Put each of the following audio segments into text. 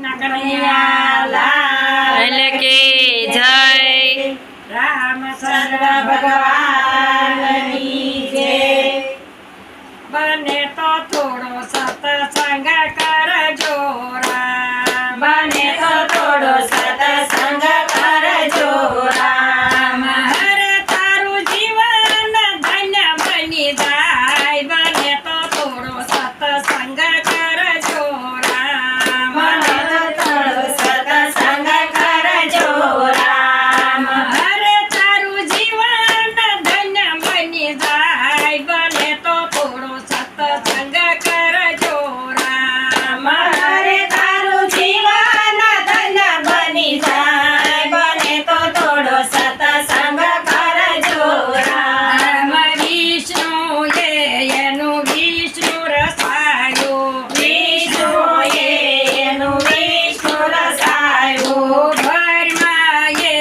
કનૈયાલાલ કી જય। રામચંદ્ર ભગવાનની જય। બને તો થોડો સત્સંગ કરજો રામ, બને તો થોડો સત્સંગ કરજો રામ। હરે તારું જીવન ધન્ય બની જાય, બને તો થોડો સત્સંગ કરજો રામ, બને તો થોડો સત્સંગ કરજો રામ। હરે તારું જીવન ધન્ય બની જાય, બને તો થોડો સત્સંગ કરજો રામ। હરે તારું જીવન ધન્ય બની જાય, બને તો થોડો સત્સંગ કરજો રામ। વિષ્ણુએ એનું વિષ્ણુ રસાયું, વિષ્ણુએ એનું વિષ્ણુ રસાયું। બ્રહ્માએ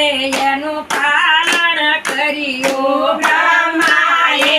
એનું પાલન કર્યું, બ્રહ્માએ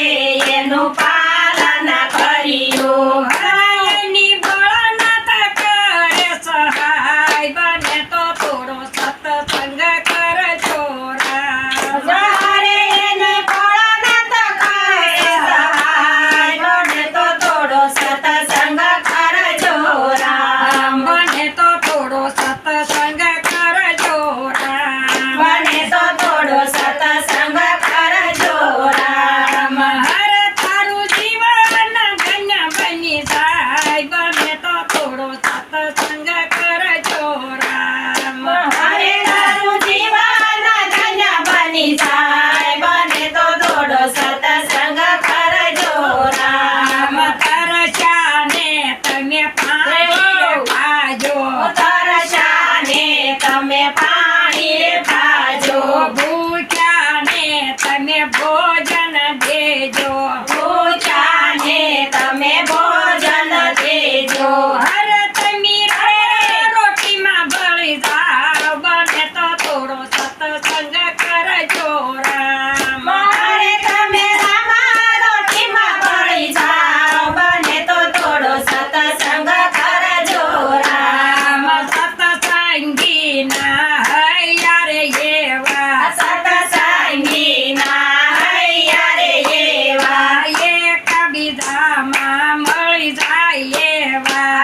એનું પાલન કર્યું। હરની બળનાથ કરે સહાય, બને તો થોડો સત્સંગ કરજો રામ। હરે એને બળનાથ કરે સહાય, બને તો થોડો સત્સંગ કરજો રામ, બને તો થોડો સત્સંગ કરજો રામ, બને તો થોડો સત્સંગ કરજો રામ। હરે તારું જીવન ધન્ય બની જાય, બને તો થોડો સત્સંગ કરજો રામ। હરે તારું જીવન ધન્ય બની જાય, બને તો થોડો સત્સંગ કરજો રામ। તરસ્યાને તમે પાણી પાજો, તરસ્યાને તમે પાણી પાજો। ભૂખ્યાને તમે ભોજન દેજો, ભૂખ્યાને તમે ભોજન દેજો। હરે તમે રોટીમાં બળી જાઓ, બને તો થોડો સત્સંગ કરજો રામ। હરે તમે રોટીમાં બળી જાઓ, બને તો થોડો સત્સંગ કરજો રામ। સત્સંગીના હૈયા રે એવા, સત્સંગીના હૈયા રે એવા। એકબીજામાં મળી જાય એવા,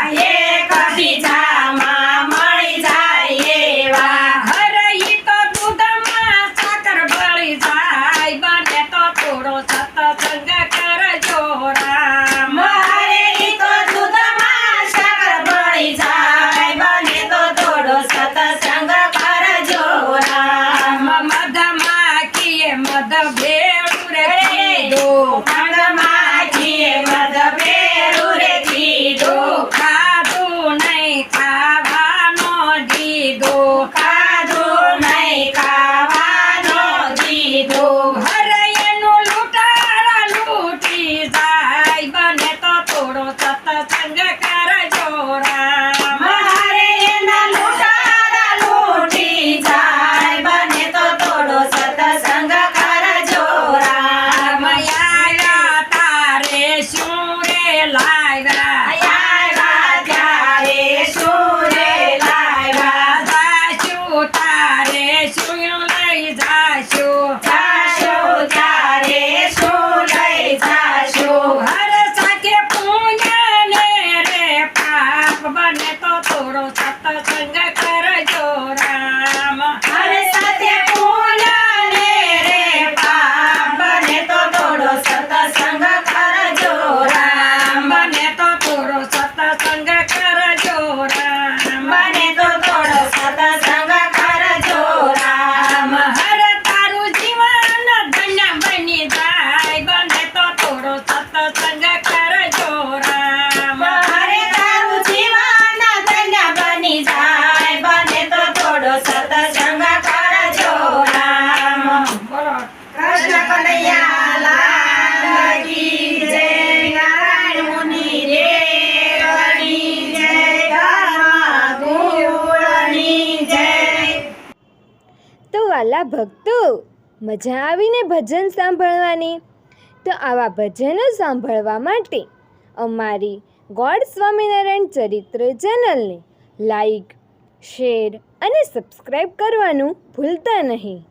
એકબીજામાં મળી જાય એવા। હરે ઈ તો દૂધમાં સાકર ભળી જાય, બને તો થોડો સત્સંગ કરજો રામ। હરે ઈ તો દૂધમાં સાકર ભળી જાય, બને તો થોડો સત્સંગ કરજો રામ। મધમાખીએ મધ ભેળું રે કીધું, મધમાખીએ મધ ભેળું રે કીધું। ખાધું નહીં ખાવાનો દીધું, ખાધું નહીં ખાવાનો દીધું। હરે એનું લૂંટારા લૂંટી જાય, બને તો થોડો સત્સંગ કરજો રામ। હરે એના લૂંટારા લૂંટી જાય, બને તો થોડો સત્સંગ કરજો રામ। આવ્યા તારે શું રે લાવ્યા, આવ્યા ત્યારે શું રે લાવ્યા। જાશું તારે શું લઈ જાશું, જાશું ત્યારે શું લઈ જાશું। હરે સાકે પુણ્ય ને રે પાપ, બને તો થોડો સત્સંગ કરજો રામ। હરે સાથે પુણ્ય ને રે પાપ, બને તો થોડો સત્સંગ કરજો રામ। બને તો થોડો સત્સંગ કરજો રામ, બને તો થોડો સત્સંગ કરજો રામ। હરે તારું જીવન ધન્ય બની જાય, બને તો થોડો સત્સંગ કરજો રામ। હરે તારું જીવન ધન્ય બની જાય, બને તો થોડો સત્સંગ કરજો રામ। બોલો કૃષ્ણ કનૈયાલાલ કી જય। નારાયણ મુનિ દેવની જય, ધર્મગુરુની જય। તો વાલા ભક્તો, મજા આવીને ભજન સાંભળવાની? તો આવા ભજનો સાંભળવા માટે અમારી ગોડ સ્વામિનારાયણ ચરિત્ર ચેનલને લાઈક, શેર અને સબસ્ક્રાઈબ કરવાનું ભૂલતા નહીં.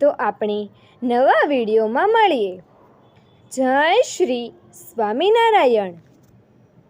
તો આપણે નવા વિડીયોમાં મળીએ. જય શ્રી સ્વામિનારાયણ.